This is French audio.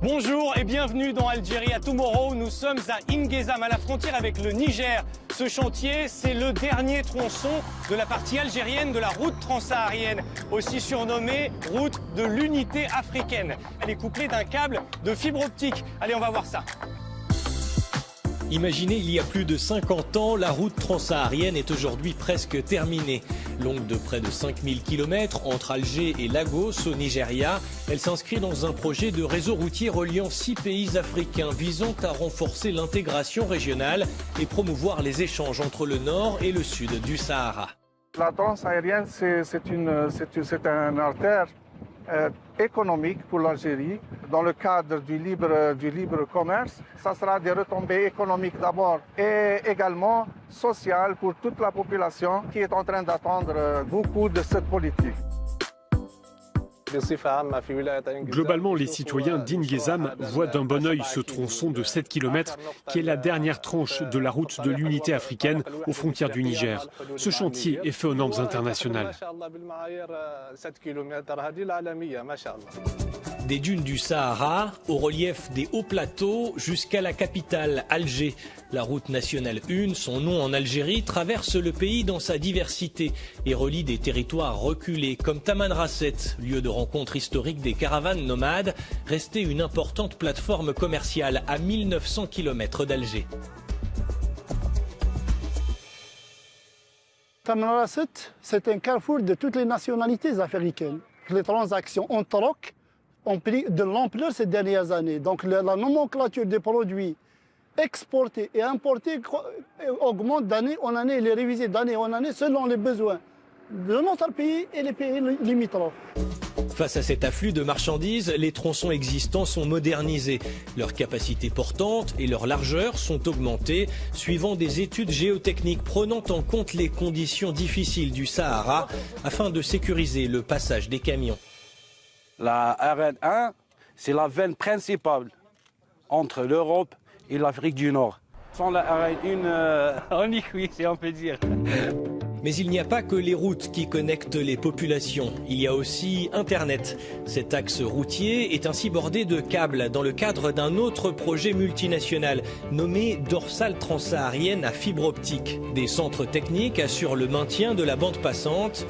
Bonjour et bienvenue dans Algérie Tomorrow. Nous sommes à Inguezam, à la frontière avec le Niger. Ce chantier, c'est le dernier tronçon de la partie algérienne de la route transsaharienne, aussi surnommée route de l'unité africaine. Elle est couplée d'un câble de fibre optique. Allez, on va voir ça. Imaginez il y a plus de 50 ans, la route transsaharienne est aujourd'hui presque terminée. Longue de près de 5000 km entre Alger et Lagos au Nigeria, elle s'inscrit dans un projet de réseau routier reliant 6 pays africains visant à renforcer l'intégration régionale et promouvoir les échanges entre le nord et le sud du Sahara. La transsaharienne, c'est un artère économique pour l'Algérie. Dans le cadre du libre commerce, ça sera des retombées économiques d'abord et également sociales pour toute la population qui est en train d'attendre beaucoup de cette politique. Globalement, les citoyens d'Inguezam voient d'un bon œil ce tronçon de 7 km qui est la dernière tranche de la route de l'unité africaine aux frontières du Niger. Ce chantier est fait aux normes internationales. Des dunes du Sahara au relief des hauts plateaux jusqu'à la capitale Alger. La route nationale 1, son nom en Algérie, traverse le pays dans sa diversité et relie des territoires reculés comme Tamanrasset, lieu de rencontre historique des caravanes nomades, restée une importante plateforme commerciale à 1900 km d'Alger. Tamanrasset, c'est un carrefour de toutes les nationalités africaines. Les transactions en troc ont pris de l'ampleur ces dernières années. Donc la nomenclature des produits exportés et importés augmente d'année en année, elle est révisée d'année en année selon les besoins de notre pays et les pays limitrophes. Face à cet afflux de marchandises, les tronçons existants sont modernisés. Leur capacité portante et leur largeur sont augmentées, suivant des études géotechniques prenant en compte les conditions difficiles du Sahara, afin de sécuriser le passage des camions. La RN1, c'est la veine principale entre l'Europe et l'Afrique du Nord. Sans la RN1, on y cuit, si on peut dire. Mais il n'y a pas que les routes qui connectent les populations, il y a aussi Internet. Cet axe routier est ainsi bordé de câbles dans le cadre d'un autre projet multinational nommé Dorsale transsaharienne à fibre optique. Des centres techniques assurent le maintien de la bande passante.